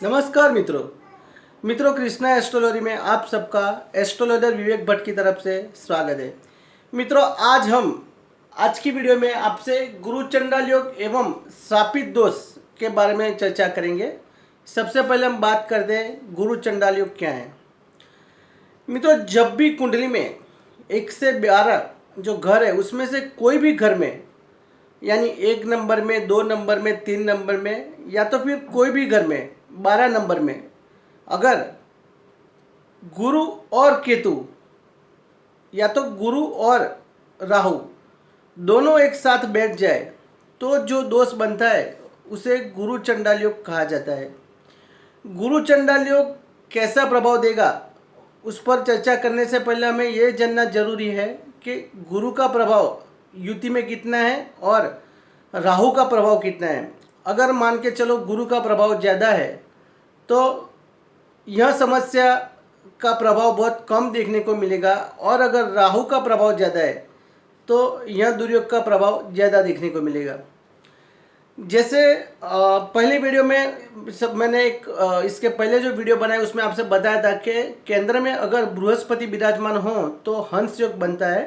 नमस्कार मित्रों कृष्णा एस्ट्रोलॉजी में आप सबका एस्ट्रोलॉजर विवेक भट्ट की तरफ से स्वागत है। मित्रों आज की वीडियो में आपसे गुरु चंडाल योग एवं शापित दोष के बारे में चर्चा करेंगे। सबसे पहले हम बात करते हैं गुरु चंडाल योग क्या है। मित्रों, जब भी कुंडली में 1 से 12 जो घर है उसमें से कोई भी घर में, यानी 1 नंबर में, 2 नंबर में, 3 नंबर में, या तो फिर कोई भी घर में 12 नंबर में अगर गुरु और केतु या तो गुरु और राहु दोनों एक साथ बैठ जाए तो जो दोष बनता है उसे गुरु चंडाल योग कहा जाता है। गुरु चंडाल योग कैसा प्रभाव देगा उस पर चर्चा करने से पहले हमें यह जानना जरूरी है कि गुरु का प्रभाव युति में कितना है और राहु का प्रभाव कितना है। अगर मान के चलो गुरु का प्रभाव ज़्यादा है तो यह समस्या का प्रभाव बहुत कम देखने को मिलेगा, और अगर राहु का प्रभाव ज़्यादा है तो यह दुर्योग का प्रभाव ज़्यादा देखने को मिलेगा। जैसे पहले वीडियो में मैंने इसके पहले जो वीडियो बनाया उसमें आपसे बताया था कि केंद्र में अगर बृहस्पति विराजमान हो तो हंस योग बनता है,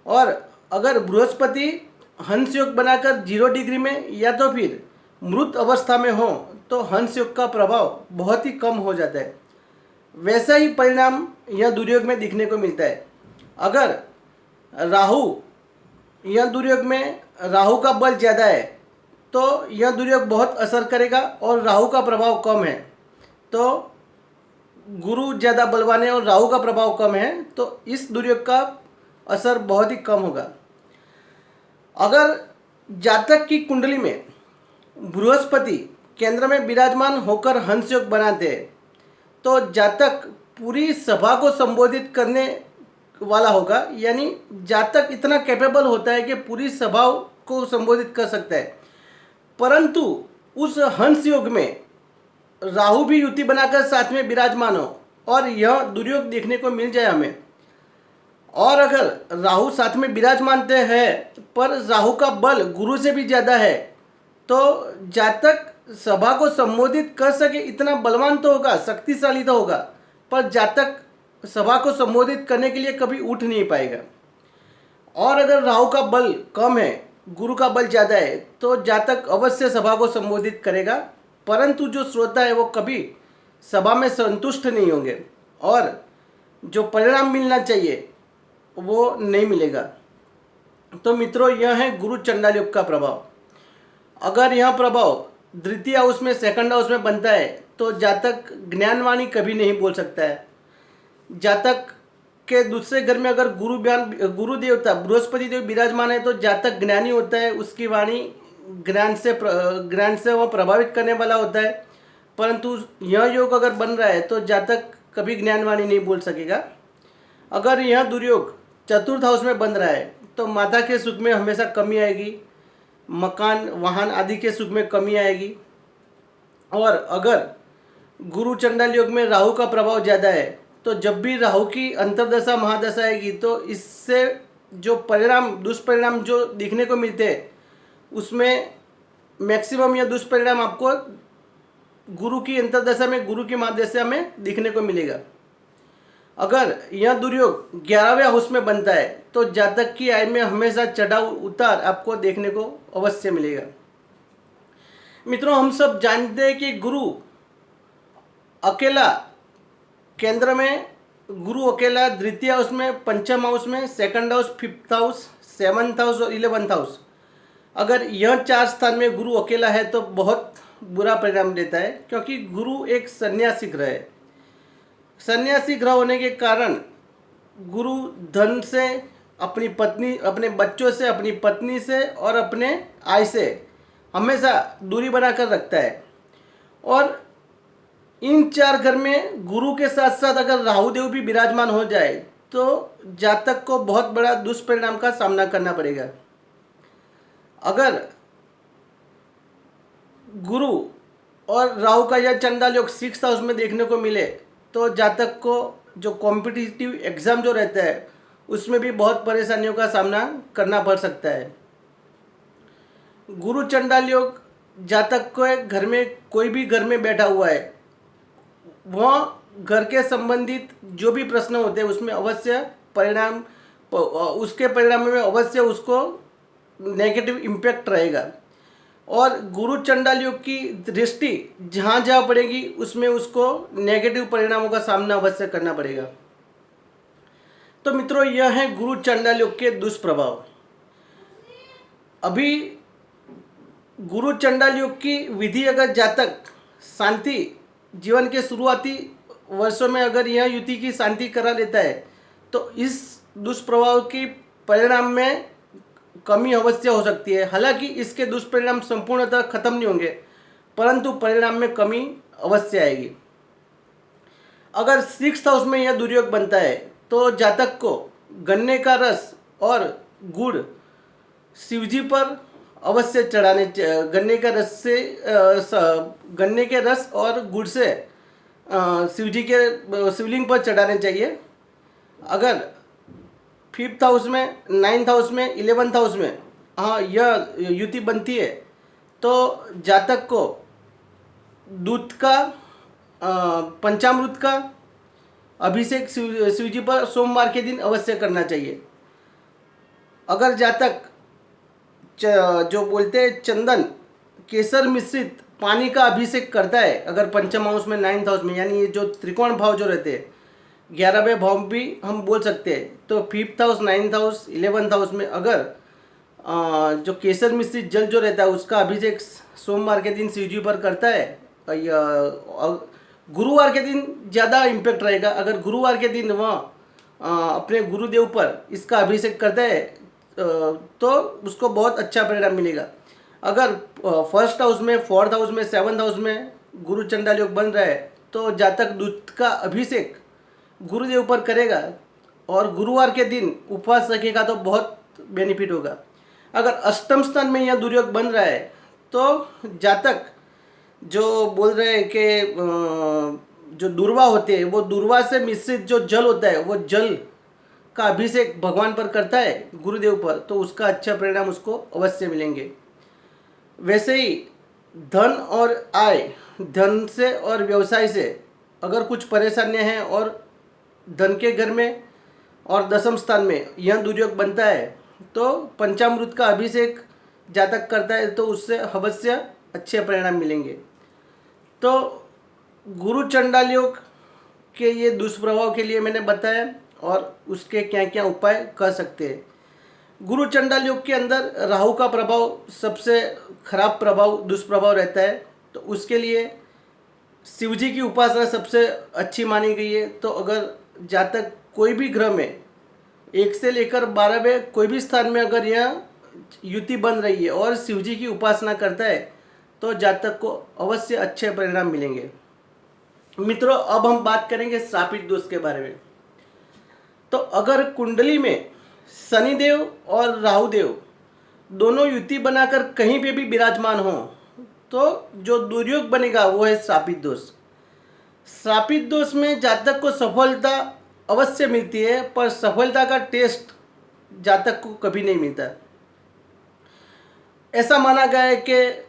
और अगर बृहस्पति हंस योग बनाकर 0 डिग्री में या तो फिर मृत अवस्था में हो तो हंस योग का प्रभाव बहुत ही कम हो जाता है। वैसा ही परिणाम यह दुर्योग में दिखने को मिलता है। अगर राहु यह दुर्योग में राहु का बल ज़्यादा है तो यह दुर्योग बहुत असर करेगा, और राहु का प्रभाव कम है तो गुरु ज़्यादा बलवान है और राहु का प्रभाव कम है तो इस दुर्योग का असर बहुत ही कम होगा। अगर जातक की कुंडली में बृहस्पति केंद्र में विराजमान होकर हंस योग बनाते हैं तो जातक पूरी सभा को संबोधित करने वाला होगा, यानी जातक इतना कैपेबल होता है कि पूरी सभा को संबोधित कर सकता है। परंतु उस हंस योग में राहु भी युति बनाकर साथ में विराजमान हो और यह दुर्योग देखने को मिल जाए हमें, और अगर राहु साथ में विराजमान है पर राहु का बल गुरु से भी ज़्यादा है तो जातक सभा को संबोधित कर सके इतना बलवान तो होगा, शक्तिशाली तो होगा, पर जातक सभा को संबोधित करने के लिए कभी उठ नहीं पाएगा। और अगर राहु का बल कम है, गुरु का बल ज़्यादा है तो जातक अवश्य सभा को संबोधित करेगा, परंतु जो श्रोता है वो कभी सभा में संतुष्ट नहीं होंगे और जो परिणाम मिलना चाहिए वो नहीं मिलेगा। तो मित्रों, यह है गुरु चंडाल योग का प्रभाव। अगर यह प्रभाव द्वितीय हाउस में, सेकंड हाउस में बनता है तो जातक ज्ञानवाणी कभी नहीं बोल सकता है। जातक के दूसरे घर में अगर गुरु देवता बृहस्पति देव विराजमान है तो जातक ज्ञानी होता है, उसकी वाणी ज्ञान से वह प्रभावित करने वाला होता है। परंतु यह योग अगर बन रहा है तो जातक कभी ज्ञानवाणी नहीं बोल सकेगा। अगर यह दुर्योग चतुर्थ हाउस में बन रहा है तो माता के सुख में हमेशा कमी आएगी, मकान वाहन आदि के सुख में कमी आएगी। और अगर गुरु चंडाल योग में राहु का प्रभाव ज़्यादा है तो जब भी राहु की अंतर्दशा महादशा आएगी तो इससे जो परिणाम दुष्परिणाम जो दिखने को मिलते हैं उसमें मैक्सिमम या दुष्परिणाम आपको गुरु की अंतर्दशा में, गुरु की महादशा में दिखने को मिलेगा। अगर यह दुर्योग 11वें हाउस में बनता है तो जातक की आय में हमेशा चढ़ाव उतार आपको देखने को अवश्य मिलेगा। मित्रों, हम सब जानते हैं कि गुरु अकेला केंद्र में, गुरु अकेला द्वितीय हाउस में, पंचम हाउस में, second house, 5th house, 7th house और 11th हाउस, अगर यह 4 स्थान में गुरु अकेला है तो बहुत बुरा परिणाम देता है, क्योंकि गुरु एक सन्यासी ग्रह है। सन्यासी ग्रह होने के कारण गुरु धन से, अपनी पत्नी, अपने बच्चों से, अपनी पत्नी से और अपने आय से हमेशा दूरी बनाकर रखता है। और इन 4 घर में गुरु के साथ साथ अगर राहु देव भी विराजमान हो जाए तो जातक को बहुत बड़ा दुष्परिणाम का सामना करना पड़ेगा। अगर गुरु और राहु का यह चंडाल योग 6th हाउस में देखने को मिले तो जातक को जो कॉम्पिटिटिव एग्ज़ाम जो रहता है उसमें भी बहुत परेशानियों का सामना करना पड़ सकता है। गुरु चंडाल योग जातक को घर में, कोई भी घर में बैठा हुआ है वह घर के संबंधित जो भी प्रश्न होते हैं उसमें अवश्य परिणाम, उसके परिणाम में अवश्य उसको नेगेटिव इम्पैक्ट रहेगा। और गुरु चंडाल योग की दृष्टि जहाँ जहाँ पड़ेगी उसमें उसको नेगेटिव परिणामों का सामना अवश्य करना पड़ेगा। तो मित्रों, यह है गुरु चंडाल योग के दुष्प्रभाव। अभी गुरु चंडाल योग की विधि, अगर जातक शांति जीवन के शुरुआती वर्षों में अगर यह युति की शांति करा लेता है तो इस दुष्प्रभाव के परिणाम में कमी अवश्य हो सकती है। हालांकि इसके दुष्परिणाम संपूर्णतः खत्म नहीं होंगे, परंतु परिणाम में कमी अवश्य आएगी। अगर 6th हाउस में यह दुर्योग बनता है तो जातक को गन्ने का रस और गुड़ शिवजी पर अवश्य चढ़ाने, गन्ने का रस से गन्ने के रस और गुड़ से शिवजी के शिवलिंग पर चढ़ाने चाहिए। अगर 5th हाउस में, 9th हाउस में, 11th हाउस में यह युति बनती है तो जातक को दूध का, पंचामृत का अभिषेक शिवजी पर सोमवार के दिन अवश्य करना चाहिए। अगर जातक जो बोलते हैं चंदन केसर मिश्रित पानी का अभिषेक करता है, अगर पंचम हाउस में, 9th हाउस में, यानी ये जो त्रिकोण भाव जो रहते हैं, 11वें भाव भी हम बोल सकते हैं, तो 5th house, 9th house, 11th house में अगर जो केसर मिश्रित जल जो रहता है उसका अभिषेक सोमवार के दिन शिवजी पर करता है, गुरुवार के दिन ज़्यादा इम्पैक्ट रहेगा। अगर गुरुवार के दिन वह अपने गुरुदेव पर इसका अभिषेक करता है तो उसको बहुत अच्छा परिणाम मिलेगा। अगर 1st हाउस में, 4th हाउस में, 7th हाउस में गुरु चंडाल योग बन रहा है तो जातक दूध का अभिषेक गुरुदेव पर करेगा और गुरुवार के दिन उपवास रखेगा तो बहुत बेनिफिट होगा। अगर अष्टम स्थान में यह दुर्योग बन रहा है तो जातक जो बोल रहे हैं कि जो दुर्वा होते हैं वो दुर्वा से मिश्रित जो जल होता है वो जल का अभिषेक भगवान पर करता है, गुरुदेव पर, तो उसका अच्छा परिणाम उसको अवश्य मिलेंगे। वैसे ही धन और आय, धन से और व्यवसाय से अगर कुछ परेशानियां हैं और धन के घर में और दशम स्थान में यह दुर्योग बनता है तो पंचामृत का अभिषेक जातक करता है तो उससे अवश्य अच्छे परिणाम मिलेंगे। तो गुरु चंडाल योग के ये दुष्प्रभाव के लिए मैंने बताया और उसके क्या क्या उपाय कर सकते हैं। गुरु चंडाल योग के अंदर राहु का प्रभाव सबसे खराब प्रभाव, दुष्प्रभाव रहता है, तो उसके लिए शिवजी की उपासना सबसे अच्छी मानी गई है। तो अगर जातक कोई भी ग्रह में 1 से लेकर 12वें कोई भी स्थान में अगर यह युति बन रही है और शिवजी की उपासना करता है तो जातक को अवश्य अच्छे परिणाम मिलेंगे। मित्रों, अब हम बात करेंगे श्रापित दोष के बारे में। तो अगर कुंडली में शनिदेव और राहुदेव दोनों युति बनाकर कहीं पे भी विराजमान हो तो जो दुर्योग बनेगा वो है श्रापित दोष। श्रापित दोष में जातक को सफलता अवश्य मिलती है पर सफलता का टेस्ट जातक को कभी नहीं मिलता। ऐसा माना गया है कि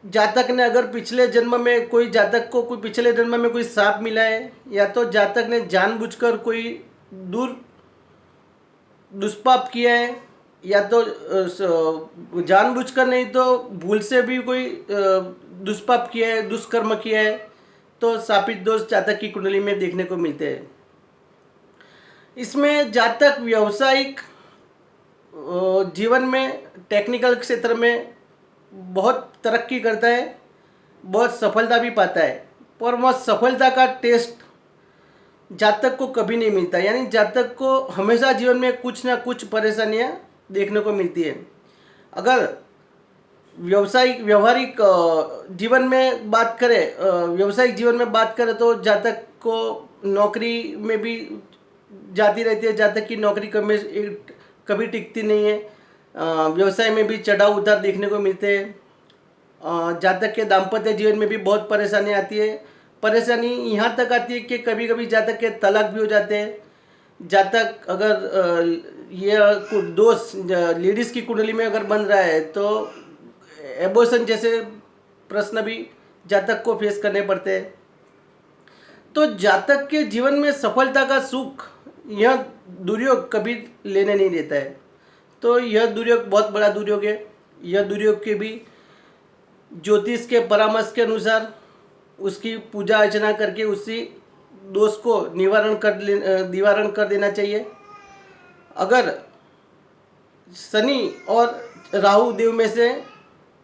जातक ने अगर पिछले जन्म में कोई जातक को कोई पिछले जन्म में कोई श्राप मिला है या तो जातक ने जानबूझकर कोई दुष्पाप किया है या तो जानबूझकर नहीं तो भूल से भी कोई दुष्पाप किया है, दुष्कर्म किया है, तो श्रापित दोष जातक की कुंडली में देखने को मिलते हैं। इसमें जातक व्यावसायिक जीवन में, टेक्निकल क्षेत्र में बहुत तरक्की करता है, बहुत सफलता भी पाता है, पर वह सफलता का टेस्ट जातक को कभी नहीं मिलता। यानी जातक को हमेशा जीवन में कुछ ना कुछ परेशानियां देखने को मिलती है। अगर व्यवहारिक जीवन में बात करें, व्यावसायिक जीवन में बात करें तो जातक को नौकरी में भी जाती रहती है, जातक की नौकरी कभी टिकती नहीं है। व्यवसाय में भी चढ़ाव उतार देखने को मिलते हैं। जातक के दाम्पत्य जीवन में भी बहुत परेशानी आती है। परेशानी यहाँ तक आती है कि कभी कभी जातक के तलाक भी हो जाते हैं। जातक अगर ये दोष लेडीज़ की कुंडली में अगर बन रहा है तो एबॉर्शन जैसे प्रश्न भी जातक को फेस करने पड़ते हैं। तो जातक के जीवन में सफलता का सुख यह दुर्योग कभी लेने नहीं देता है। तो यह दुर्योग बहुत बड़ा दुर्योग है। यह दुर्योग के भी ज्योतिष के परामर्श के अनुसार उसकी पूजा अर्चना करके उसी दोष को निवारण कर देना चाहिए। अगर शनि और राहु देव में से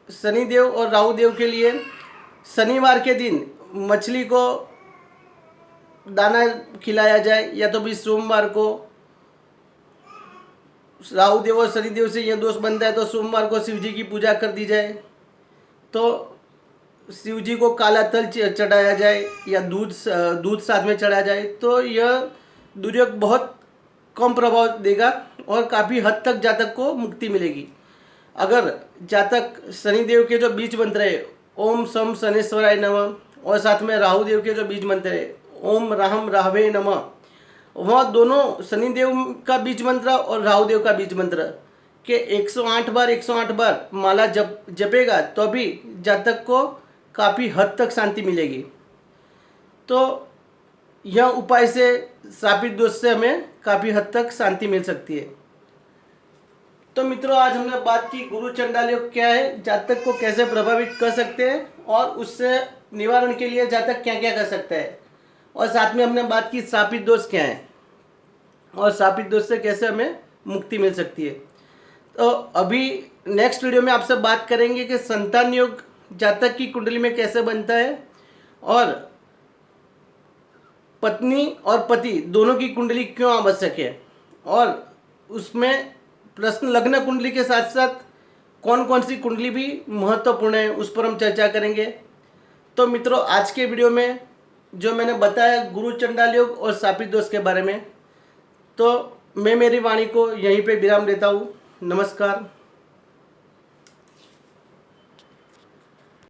शनि देव और राहु देव के लिए शनिवार के दिन मछली को दाना खिलाया जाए, या तो भी सोमवार को राहु देव और शनि देव से यह दोष बनता है तो सोमवार को शिव जी की पूजा कर दी जाए, तो शिव जी को काला तल चढ़ाया जाए या दूध साथ में चढ़ाया जाए, तो यह दुर्योग बहुत कम प्रभाव देगा और काफ़ी हद तक जातक को मुक्ति मिलेगी। अगर जातक शनिदेव के जो बीज मंत्र है ओम सम शनेश्वराय नमः, और साथ में राहु देव के जो बीज मंत्र है ओम राम राहवे नमः, वह दोनों शनिदेव का बीज मंत्र और राहु देव का बीज मंत्र के 108 बार माला जपेगा तो भी जातक को काफ़ी हद तक शांति मिलेगी। तो यह उपाय से श्रापित दोष से हमें काफ़ी हद तक शांति मिल सकती है। तो मित्रों, आज हमने बात की गुरु चंडाल योग क्या है, जातक को कैसे प्रभावित कर सकते हैं और उससे निवारण के लिए जातक क्या क्या कर सकता है, और साथ में हमने बात की श्रापित दोष क्या है और श्रापित दोष से कैसे हमें मुक्ति मिल सकती है। तो अभी नेक्स्ट वीडियो में आपसे बात करेंगे कि संतान योग जातक की कुंडली में कैसे बनता है, और पत्नी और पति दोनों की कुंडली क्यों आवश्यक है, और उसमें प्रश्न लग्न कुंडली के साथ साथ कौन कौन सी कुंडली भी महत्वपूर्ण है उस पर हम चर्चा करेंगे। तो मित्रों, आज के वीडियो में जो मैंने बताया गुरु चंडाल योग और श्रापित दोष के बारे में, तो मैं मेरी वाणी को यहीं पे विराम देता हूँ। नमस्कार।